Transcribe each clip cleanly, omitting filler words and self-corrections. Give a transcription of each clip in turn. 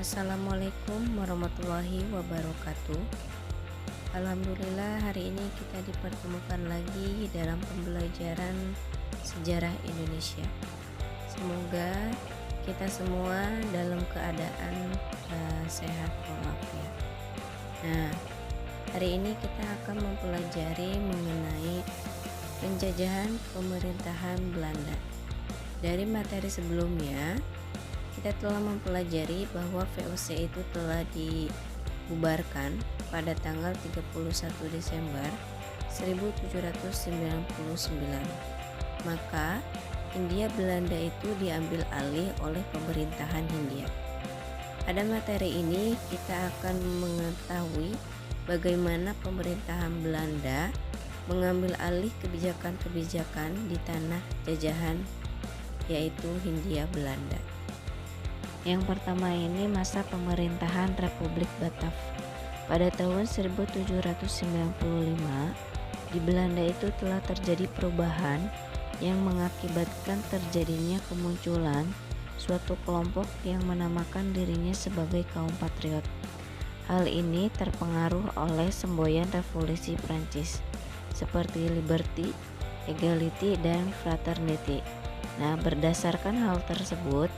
Assalamualaikum warahmatullahi wabarakatuh. Alhamdulillah, hari ini kita dipertemukan lagi dalam pembelajaran sejarah Indonesia. Semoga kita semua dalam keadaan sehat walafiat. Nah, hari ini kita akan mempelajari mengenai penjajahan pemerintahan Belanda. Dari materi sebelumnya, kita telah mempelajari bahwa VOC itu telah dibubarkan pada tanggal 31 Desember 1799. Maka Hindia Belanda itu diambil alih oleh pemerintahan Hindia. Pada materi ini kita akan mengetahui bagaimana pemerintahan Belanda mengambil alih kebijakan-kebijakan di tanah jajahan, yaitu Hindia Belanda. Yang pertama ini masa pemerintahan Republik Batav. Pada tahun 1795 di Belanda itu telah terjadi perubahan yang mengakibatkan terjadinya kemunculan suatu kelompok yang menamakan dirinya sebagai kaum patriot. Hal ini terpengaruh oleh semboyan revolusi Prancis seperti liberty, equality, dan fraternity. Nah, berdasarkan hal tersebut,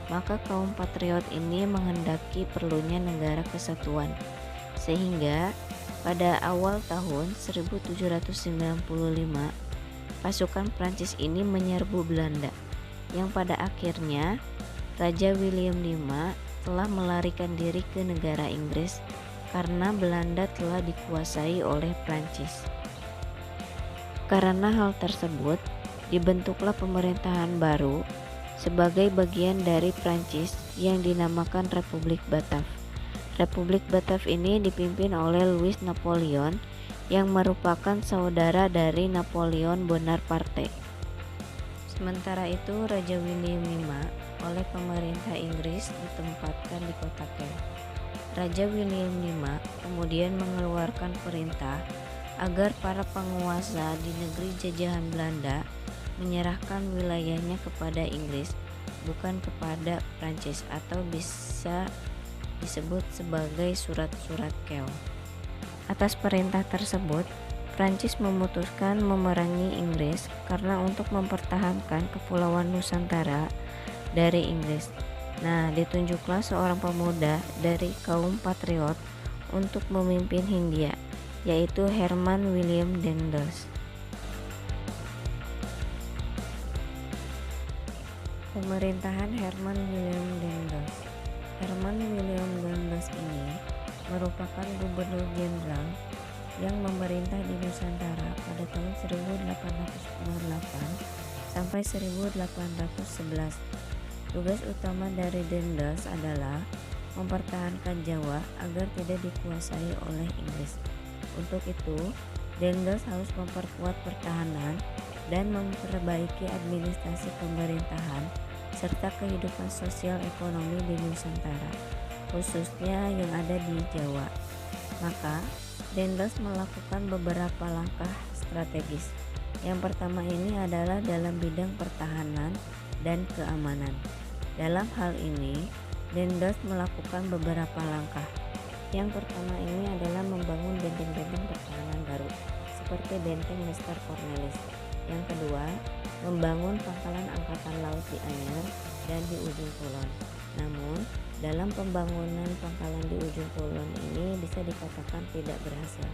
maka kaum patriot ini menghendaki perlunya negara kesatuan, sehingga pada awal tahun 1795 pasukan Prancis ini menyerbu Belanda, yang pada akhirnya Raja William V telah melarikan diri ke negara Inggris karena Belanda telah dikuasai oleh Prancis. Karena hal tersebut, dibentuklah pemerintahan baru sebagai bagian dari Prancis yang dinamakan Republik Batav. Republik Batav ini dipimpin oleh Louis Napoleon yang merupakan saudara dari Napoleon Bonaparte. Sementara itu Raja William V oleh pemerintah Inggris ditempatkan di kota Kent. Raja William V kemudian mengeluarkan perintah agar para penguasa di negeri jajahan Belanda menyerahkan wilayahnya kepada Inggris, bukan kepada Prancis, atau bisa disebut sebagai surat-surat Kehl. Atas perintah tersebut, Prancis memutuskan memerangi Inggris karena untuk mempertahankan kepulauan Nusantara dari Inggris. Nah, ditunjuklah seorang pemuda dari kaum patriot untuk memimpin Hindia, yaitu Herman William Daendels. Pemerintahan Herman William Daendels. Herman William Daendels ini merupakan gubernur jenderal yang memerintah di Nusantara pada tahun 1808 sampai 1811. Tugas utama dari Daendels adalah mempertahankan Jawa agar tidak dikuasai oleh Inggris. Untuk itu, Daendels harus memperkuat pertahanan dan memperbaiki administrasi pemerintahan serta kehidupan sosial ekonomi di Nusantara, khususnya yang ada di Jawa. Maka, Daendels melakukan beberapa langkah strategis. Yang pertama ini adalah dalam bidang pertahanan dan keamanan. Dalam hal ini, Daendels melakukan beberapa langkah. Yang pertama ini adalah membangun benteng-benteng pertahanan baru, seperti benteng Mester Cornelis. Yang kedua, membangun pangkalan angkatan laut di Anyer dan di Ujung Kulon. Namun, dalam pembangunan pangkalan di Ujung Kulon ini bisa dikatakan tidak berhasil.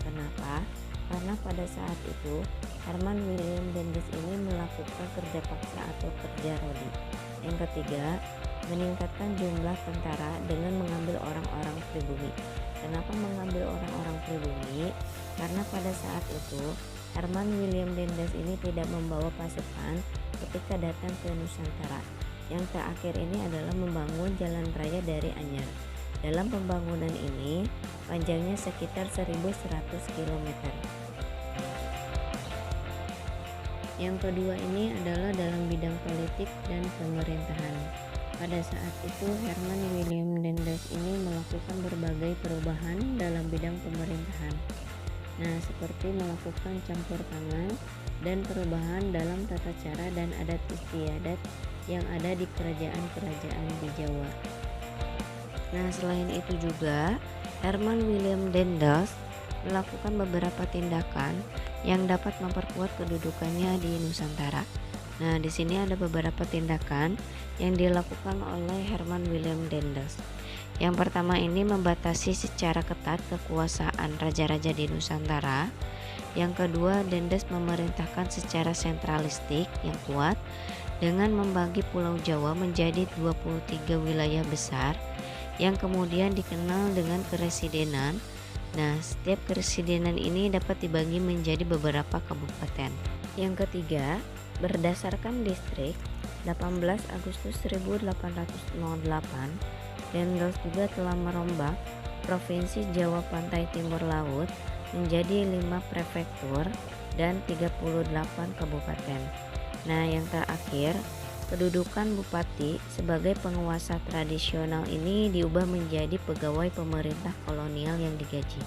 Kenapa? Karena pada saat itu, Herman William Daendels ini melakukan kerja paksa atau kerja rodi. Yang ketiga, meningkatkan jumlah tentara dengan mengambil orang-orang pribumi. Kenapa mengambil orang-orang pribumi? Karena pada saat itu Herman William Daendels ini tidak membawa pasukan ketika datang ke Nusantara. Yang terakhir ini adalah membangun jalan raya dari Anyer. Dalam pembangunan ini panjangnya sekitar 1.100 km. Yang kedua ini adalah dalam bidang politik dan pemerintahan. Pada saat itu Herman William Daendels ini melakukan berbagai perubahan dalam bidang pemerintahan. Nah, seperti melakukan campur tangan dan perubahan dalam tata cara dan adat istiadat yang ada di kerajaan-kerajaan di Jawa. Nah, selain itu juga Herman William Dendels melakukan beberapa tindakan yang dapat memperkuat kedudukannya di Nusantara. Nah, di sini ada beberapa tindakan yang dilakukan oleh Herman William Dendels. Yang pertama ini membatasi secara ketat kekuasaan raja-raja di Nusantara. Yang kedua, Dendels memerintahkan secara sentralistik yang kuat dengan membagi Pulau Jawa menjadi 23 wilayah besar yang kemudian dikenal dengan keresidenan. Nah, setiap keresidenan ini dapat dibagi menjadi beberapa kabupaten. Yang ketiga, berdasarkan distrik, 18 Agustus 1808, Dendels juga telah merombak Provinsi Jawa Pantai Timur Laut menjadi 5 prefektur dan 38 kabupaten. Nah, yang terakhir, kedudukan bupati sebagai penguasa tradisional ini diubah menjadi pegawai pemerintah kolonial yang digaji.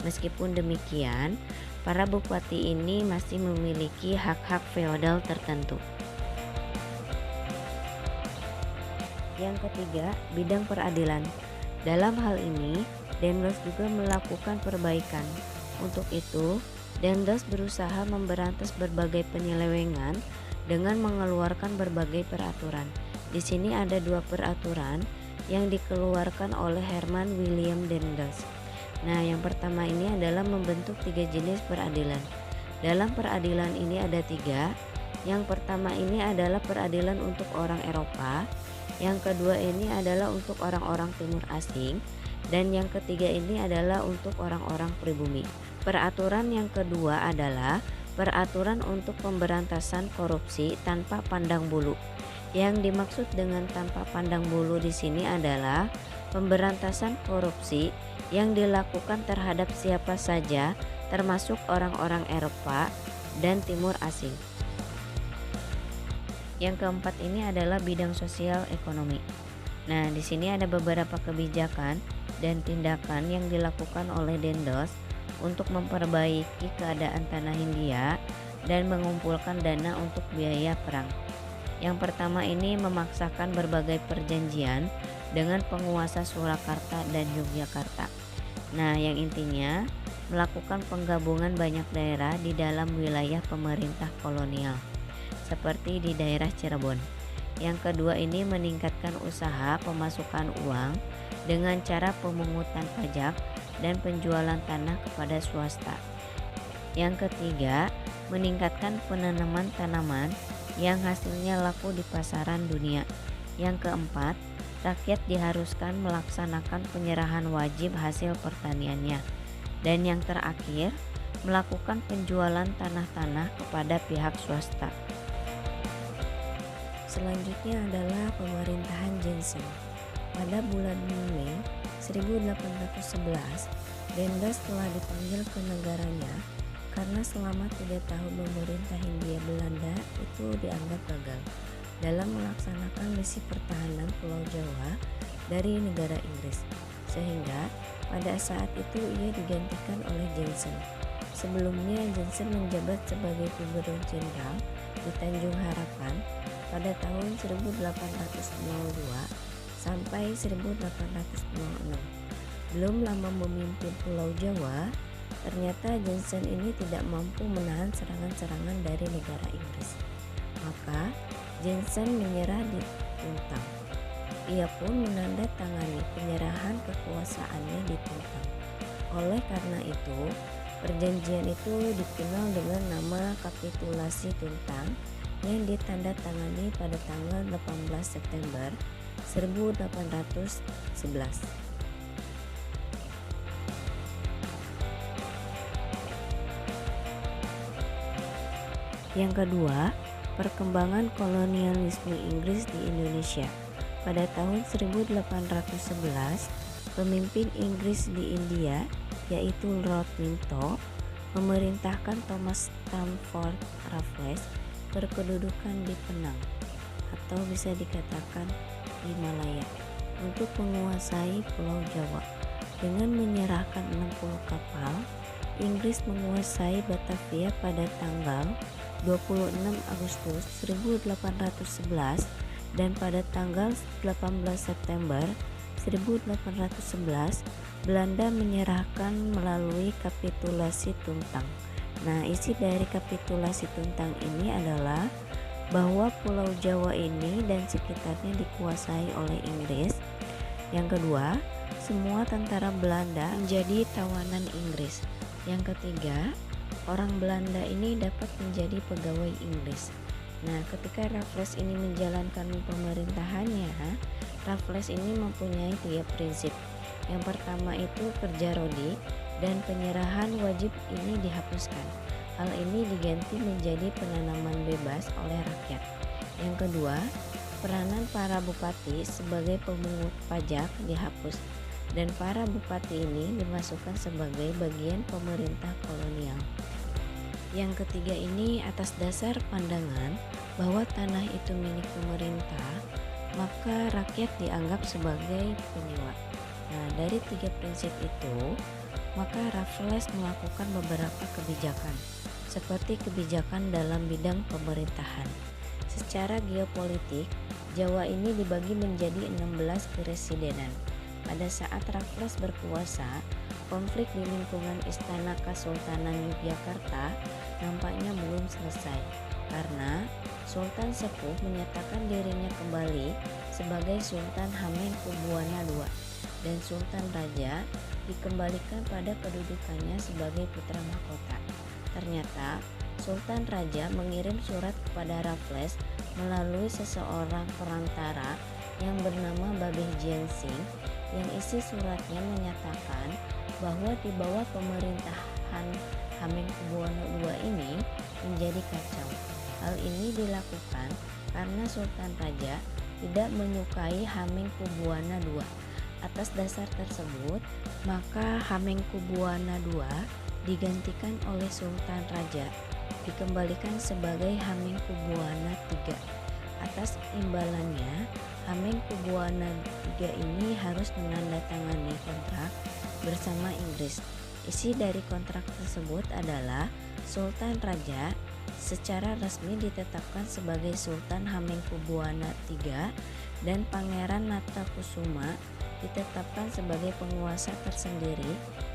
Meskipun demikian, para bupati ini masih memiliki hak-hak feodal tertentu. Yang ketiga, bidang peradilan. Dalam hal ini, Dendels juga melakukan perbaikan. Untuk itu, Dendels berusaha memberantas berbagai penyelewengan dengan mengeluarkan berbagai peraturan. Di sini ada 2 peraturan yang dikeluarkan oleh Herman William Dendels. Nah, yang pertama ini adalah membentuk 3 jenis peradilan. Dalam peradilan ini ada 3. Yang pertama ini adalah peradilan untuk orang Eropa. Yang kedua ini adalah untuk orang-orang timur asing. Dan yang ketiga ini adalah untuk orang-orang pribumi. Peraturan yang kedua adalah peraturan untuk pemberantasan korupsi tanpa pandang bulu. Yang dimaksud dengan tanpa pandang bulu di sini adalah pemberantasan korupsi yang dilakukan terhadap siapa saja, termasuk orang-orang Eropa dan timur asing. Yang keempat ini adalah bidang sosial ekonomi. Nah, di sini ada beberapa kebijakan dan tindakan yang dilakukan oleh Dendels untuk memperbaiki keadaan tanah Hindia dan mengumpulkan dana untuk biaya perang. Yang pertama ini memaksakan berbagai perjanjian dengan penguasa Surakarta dan Yogyakarta. Nah, yang intinya melakukan penggabungan banyak daerah di dalam wilayah pemerintah kolonial, seperti di daerah Cirebon. Yang kedua ini meningkatkan usaha pemasukan uang dengan cara pemungutan pajak dan penjualan tanah kepada swasta. Yang ketiga, meningkatkan penanaman tanaman yang hasilnya laku di pasaran dunia. Yang keempat, rakyat diharuskan melaksanakan penyerahan wajib hasil pertaniannya. Dan yang terakhir, melakukan penjualan tanah-tanah kepada pihak swasta. Selanjutnya adalah pemerintahan Jensen. Pada bulan Mei 1811, Dendels telah dipanggil ke negaranya karena selama 3 tahun memerintah Hindia Belanda itu dianggap gagal dalam melaksanakan misi pertahanan Pulau Jawa dari negara Inggris, sehingga pada saat itu ia digantikan oleh Jensen. Sebelumnya Jensen menjabat sebagai gubernur jenderal di Tanjung Harapan pada tahun 1802 sampai 1806. Belum lama memimpin Pulau Jawa, ternyata Jensen ini tidak mampu menahan serangan-serangan dari negara Inggris. Maka Jensen menyerah di Tuntang. Ia pun menandatangani penyerahan kekuasaannya di Tuntang. Oleh karena itu, perjanjian itu dikenal dengan nama Kapitulasi Tuntang yang ditandatangani pada tanggal 18 September 1811. Yang kedua, perkembangan kolonialisme Inggris di Indonesia. Pada tahun 1811, pemimpin Inggris di India, yaitu Lord Minto, memerintahkan Thomas Stamford Raffles berkedudukan di Penang, atau bisa dikatakan Himalaya, untuk menguasai Pulau Jawa. Dengan menyerahkan 60 kapal, Inggris menguasai Batavia pada tanggal 26 Agustus 1811 dan pada tanggal 18 September 1811, Belanda menyerahkan melalui kapitulasi Tuntang. Nah, isi dari kapitulasi Tuntang ini adalah bahwa Pulau Jawa ini dan sekitarnya dikuasai oleh Inggris. Yang kedua, semua tentara Belanda menjadi tawanan Inggris. Yang ketiga, orang Belanda ini dapat menjadi pegawai Inggris. Nah, ketika Raffles ini menjalankan pemerintahannya, Raffles ini mempunyai 3 prinsip. Yang pertama itu kerja rodi dan penyerahan wajib ini dihapuskan. Hal ini diganti menjadi penanaman bebas oleh rakyat. Yang kedua, peranan para bupati sebagai pemungut pajak dihapus dan para bupati ini dimasukkan sebagai bagian pemerintah kolonial. Yang ketiga ini atas dasar pandangan bahwa tanah itu milik pemerintah, maka rakyat dianggap sebagai penyewa. Nah, dari 3 prinsip itu, maka Raffles melakukan beberapa kebijakan, seperti kebijakan dalam bidang pemerintahan. Secara geopolitik, Jawa ini dibagi menjadi 16 keresidenan. Pada saat Raffles berkuasa, konflik di lingkungan Istana Kesultanan Yogyakarta nampaknya belum selesai karena Sultan Sepuh menyatakan dirinya kembali sebagai Sultan Hamengkubuwana II dan Sultan Raja dikembalikan pada kedudukannya sebagai putra mahkota. Ternyata Sultan Raja mengirim surat kepada Raffles melalui seseorang perantara yang bernama Babeh Jiansing, yang isi suratnya menyatakan bahwa di bawah pemerintahan Hamengkubuwana II ini menjadi kacau. Hal ini dilakukan karena Sultan Raja tidak menyukai Hamengkubuwana II. Atas dasar tersebut, maka Hamengkubuwana II digantikan oleh Sultan Raja, dikembalikan sebagai Hamengkubuwana III. Atas imbalannya, Hamengkubuwana III ini harus menandatangani kontrak bersama Inggris. Isi dari kontrak tersebut adalah Sultan Raja secara resmi ditetapkan sebagai Sultan Hamengkubuwana III dan Pangeran Natakusuma ditetapkan sebagai penguasa tersendiri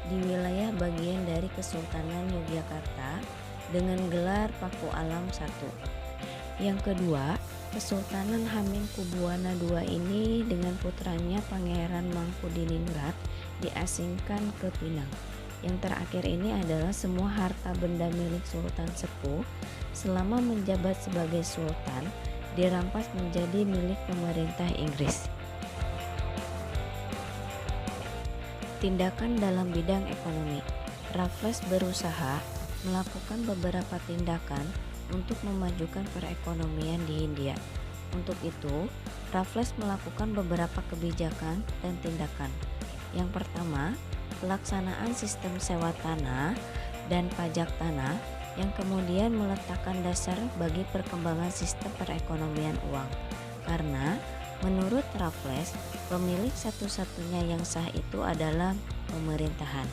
di wilayah bagian dari Kesultanan Yogyakarta dengan gelar Paku Alam I. Yang kedua, Kesultanan Hamengkubuwana II ini dengan putranya Pangeran Mangkudiningrat diasingkan ke Pinang. Yang terakhir ini adalah semua harta benda milik Sultan Sepuh selama menjabat sebagai sultan dirampas menjadi milik pemerintah Inggris. Tindakan dalam bidang ekonomi. Raffles berusaha melakukan beberapa tindakan untuk memajukan perekonomian di Hindia. Untuk itu, Raffles melakukan beberapa kebijakan dan tindakan. Yang pertama, pelaksanaan sistem sewa tanah dan pajak tanah yang kemudian meletakkan dasar bagi perkembangan sistem perekonomian uang. Karena menurut Raffles, pemilik satu-satunya yang sah itu adalah pemerintahan.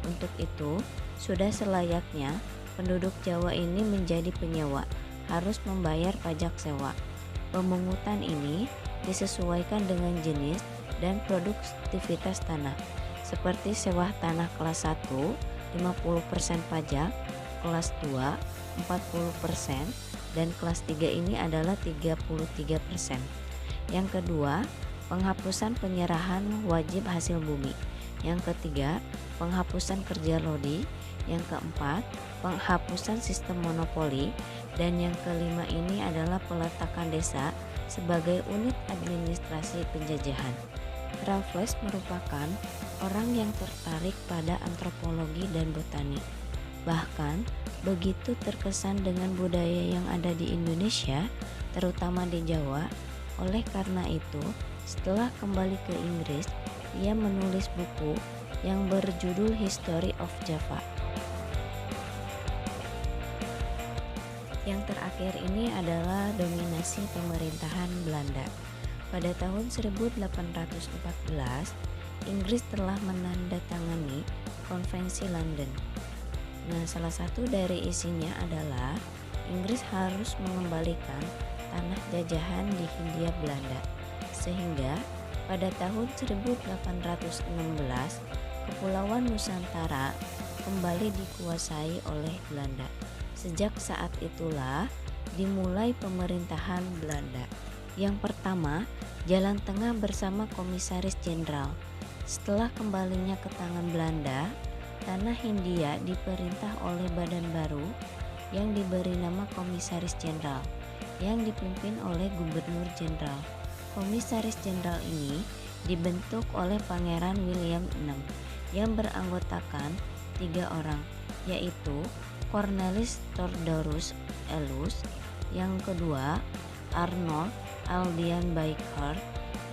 Untuk itu, sudah selayaknya penduduk Jawa ini menjadi penyewa, harus membayar pajak sewa. Pemungutan ini disesuaikan dengan jenis dan produktivitas tanah, seperti sewa tanah kelas 1 50% pajak, kelas 2 40% dan kelas 3 ini adalah 33%. Yang kedua, penghapusan penyerahan wajib hasil bumi. Yang ketiga, penghapusan kerja lodi. Yang keempat, penghapusan sistem monopoli. Dan yang kelima ini adalah peletakan desa sebagai unit administrasi penjajahan. Raffles merupakan orang yang tertarik pada antropologi dan botani. Bahkan begitu terkesan dengan budaya yang ada di Indonesia, terutama di Jawa. Oleh karena itu, setelah kembali ke Inggris, ia menulis buku yang berjudul History of Java. Yang terakhir ini adalah dominasi pemerintahan Belanda. Pada tahun 1814, Inggris telah menandatangani Konvensi London. Nah, salah satu dari isinya adalah Inggris harus mengembalikan tanah jajahan di Hindia Belanda, sehingga Pada tahun 1816, Kepulauan Nusantara kembali dikuasai oleh Belanda. Sejak saat itulah dimulai pemerintahan Belanda. Yang pertama, Jalan Tengah bersama Komisaris Jenderal. Setelah kembalinya ke tangan Belanda, tanah Hindia diperintah oleh badan baru yang diberi nama Komisaris Jenderal, yang dipimpin oleh Gubernur Jenderal. Komisaris Jenderal ini dibentuk oleh Pangeran William VI yang beranggotakan 3 orang, yaitu Cornelis Theodorus Elus, yang kedua Arnold Aldian Baekeler,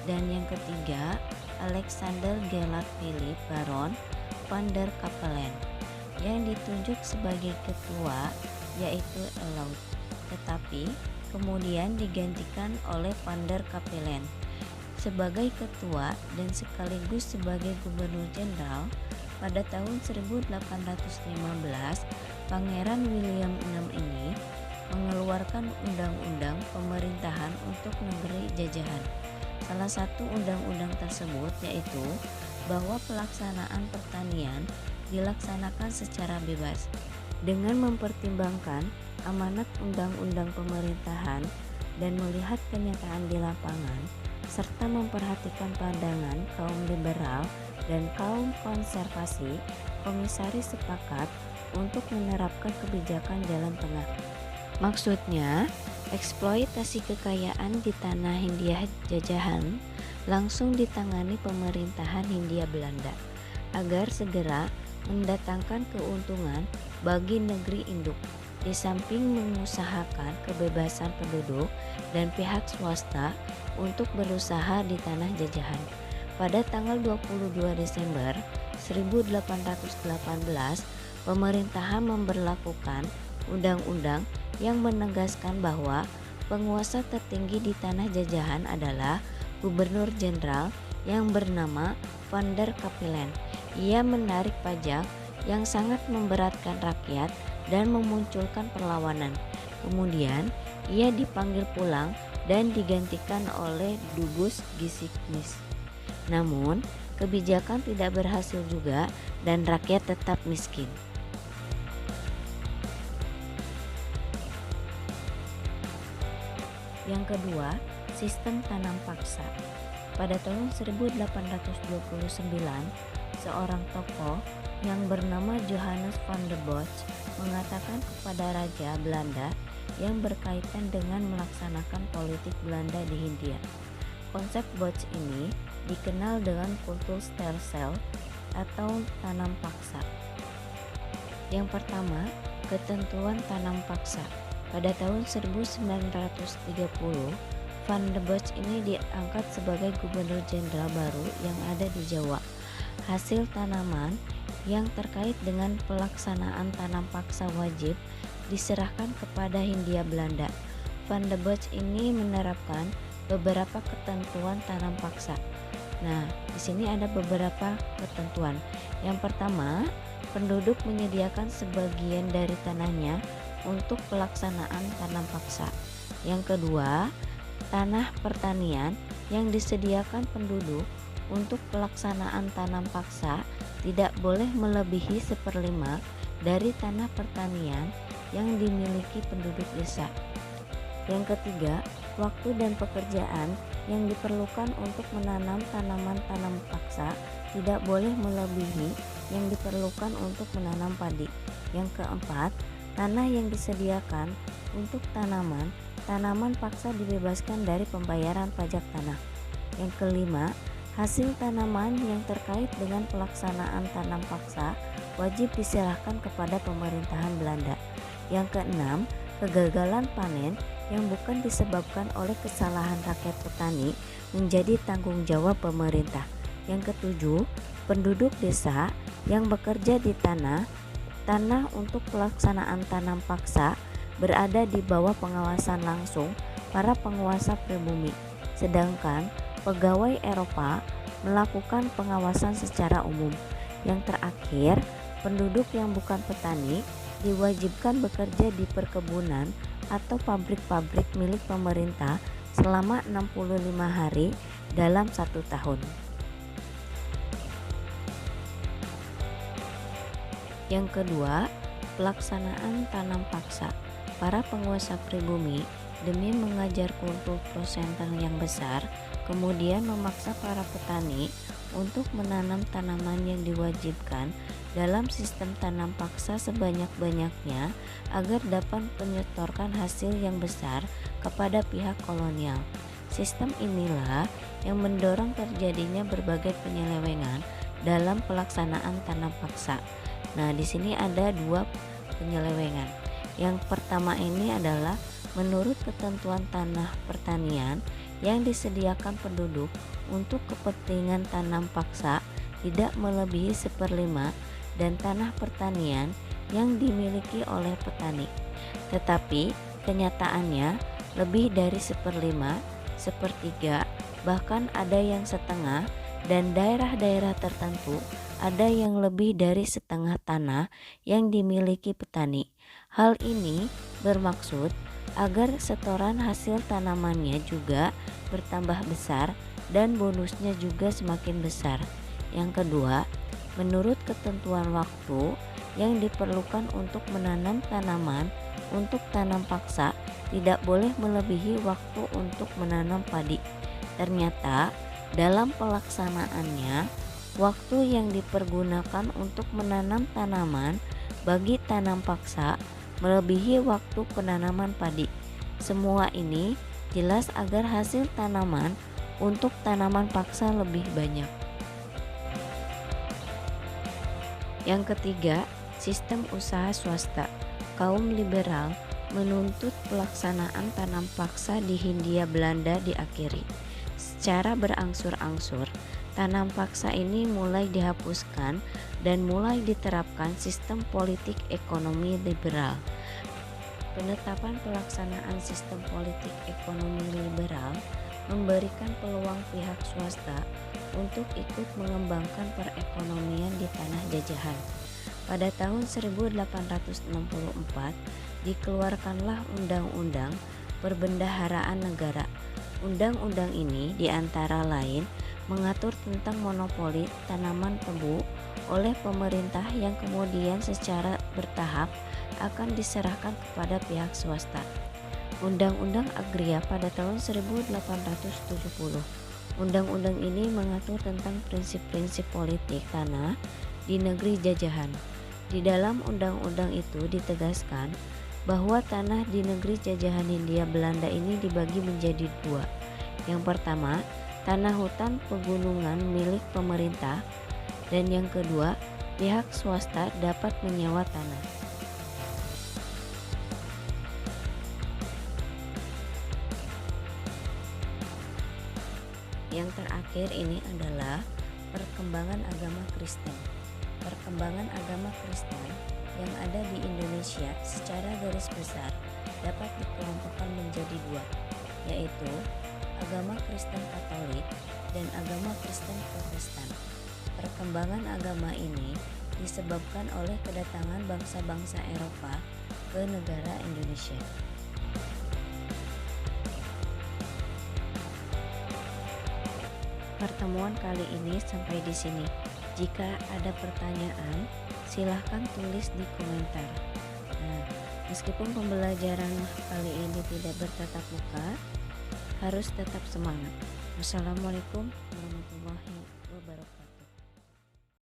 dan yang ketiga Alexander Gellert Philip Baron van der Capellen. Yang ditunjuk sebagai ketua yaitu Elout, tetapi kemudian digantikan oleh van der Capellen sebagai ketua dan sekaligus sebagai gubernur jenderal. Pada tahun 1815, Pangeran William VI ini mengeluarkan undang-undang pemerintahan untuk negeri jajahan. Salah satu undang-undang tersebut yaitu bahwa pelaksanaan pertanian dilaksanakan secara bebas. Dengan mempertimbangkan amanat undang-undang pemerintahan dan melihat kenyataan di lapangan, serta memperhatikan pandangan kaum liberal dan kaum konservasi, komisaris sepakat untuk menerapkan kebijakan jalan tengah. Maksudnya, eksploitasi kekayaan di tanah Hindia jajahan langsung ditangani pemerintahan Hindia Belanda agar segera mendatangkan keuntungan bagi negeri induk, di samping mengusahakan kebebasan penduduk dan pihak swasta untuk berusaha di tanah jajahan. Pada tanggal 22 Desember 1818, pemerintahan memberlakukan undang-undang yang menegaskan bahwa penguasa tertinggi di tanah jajahan adalah Gubernur Jenderal yang bernama van der Capellen. Ia menarik pajak yang sangat memberatkan rakyat dan memunculkan perlawanan. Kemudian ia dipanggil pulang dan digantikan oleh Dubus Gisignis. Namun, kebijakan tidak berhasil juga dan rakyat tetap miskin. Yang kedua, sistem tanam paksa. Pada tahun 1829, seorang tokoh yang bernama Johannes van der Bosch mengatakan kepada Raja Belanda yang berkaitan dengan melaksanakan politik Belanda di Hindia. Konsep Bosch ini dikenal dengan kultur stelsel atau tanam paksa. Yang pertama, ketentuan tanam paksa. Pada tahun 1930, Van der Bosch ini diangkat sebagai gubernur jenderal baru yang ada di Jawa. Hasil tanaman yang terkait dengan pelaksanaan tanam paksa wajib diserahkan kepada Hindia Belanda. Van der Bosch ini menerapkan beberapa ketentuan tanam paksa. Nah, di sini ada beberapa ketentuan. Yang pertama, penduduk menyediakan sebagian dari tanahnya untuk pelaksanaan tanam paksa. Yang kedua, tanah pertanian yang disediakan penduduk untuk pelaksanaan tanam paksa tidak boleh melebihi 1/5 dari tanah pertanian yang dimiliki penduduk desa. Yang ketiga, waktu dan pekerjaan yang diperlukan untuk menanam tanaman tanam paksa tidak boleh melebihi yang diperlukan untuk menanam padi. Yang keempat, tanah yang disediakan untuk tanaman paksa dibebaskan dari pembayaran pajak tanah. Yang kelima, hasil tanaman yang terkait dengan pelaksanaan tanam paksa wajib diserahkan kepada pemerintahan Belanda. Yang keenam, kegagalan panen yang bukan disebabkan oleh kesalahan rakyat petani menjadi tanggung jawab pemerintah. Yang ketujuh, penduduk desa yang bekerja di tanah untuk pelaksanaan tanam paksa berada di bawah pengawasan langsung para penguasa pribumi, sedangkan pegawai Eropa melakukan pengawasan secara umum. Yang terakhir, penduduk yang bukan petani diwajibkan bekerja di perkebunan atau pabrik-pabrik milik pemerintah selama 65 hari dalam 1 tahun. Yang kedua, pelaksanaan tanam paksa. Para penguasa pribumi demi mengajar kultur prosenter yang besar, kemudian memaksa para petani untuk menanam tanaman yang diwajibkan dalam sistem tanam paksa sebanyak-banyaknya agar dapat menyetorkan hasil yang besar kepada pihak kolonial. Sistem inilah yang mendorong terjadinya berbagai penyelewengan dalam pelaksanaan tanam paksa. Nah, di sini ada 2 penyelewengan. Yang pertama ini adalah menurut ketentuan tanah pertanian yang disediakan penduduk untuk kepentingan tanam paksa tidak melebihi 1/5 dan tanah pertanian yang dimiliki oleh petani. Tetapi kenyataannya lebih dari 1/5, 1/3, bahkan ada yang setengah, dan daerah-daerah tertentu ada yang lebih dari setengah tanah yang dimiliki petani. Hal ini bermaksud agar setoran hasil tanamannya juga bertambah besar dan bonusnya juga semakin besar. Yang kedua, menurut ketentuan waktu yang diperlukan untuk menanam tanaman untuk tanam paksa tidak boleh melebihi waktu untuk menanam padi. Ternyata dalam pelaksanaannya, waktu yang dipergunakan untuk menanam tanaman bagi tanam paksa melebihi waktu penanaman padi. Semua ini jelas agar hasil tanaman untuk tanaman paksa lebih banyak. Yang ketiga, sistem usaha swasta. Kaum liberal menuntut pelaksanaan tanam paksa di Hindia Belanda diakhiri. Secara berangsur-angsur, tanam paksa ini mulai dihapuskan dan mulai diterapkan sistem politik ekonomi liberal. Penetapan pelaksanaan sistem politik ekonomi liberal memberikan peluang pihak swasta untuk ikut mengembangkan perekonomian di tanah jajahan. Pada tahun 1864 dikeluarkanlah Undang-Undang Perbendaharaan Negara. Undang-undang ini diantara lain mengatur tentang monopoli tanaman tebu oleh pemerintah yang kemudian secara bertahap akan diserahkan kepada pihak swasta. Undang-Undang Agria pada tahun 1870. Undang-undang ini mengatur tentang prinsip-prinsip politik tanah di negeri jajahan. Di dalam undang-undang itu ditegaskan bahwa tanah di negeri jajahan Hindia Belanda ini dibagi menjadi 2. Yang pertama, tanah hutan pegunungan milik pemerintah, dan yang kedua, pihak swasta dapat menyewa tanah. Yang terakhir ini adalah perkembangan agama Kristen. Perkembangan agama Kristen yang ada di Indonesia secara garis besar dapat dikelompokkan menjadi 2, yaitu agama Kristen Katolik dan agama Kristen Protestan. Perkembangan agama ini disebabkan oleh kedatangan bangsa-bangsa Eropa ke negara Indonesia. Pertemuan kali ini sampai di sini. Jika ada pertanyaan, silahkan tulis di komentar. Nah, meskipun pembelajaran kali ini tidak bertatap muka, harus tetap semangat. Wassalamualaikum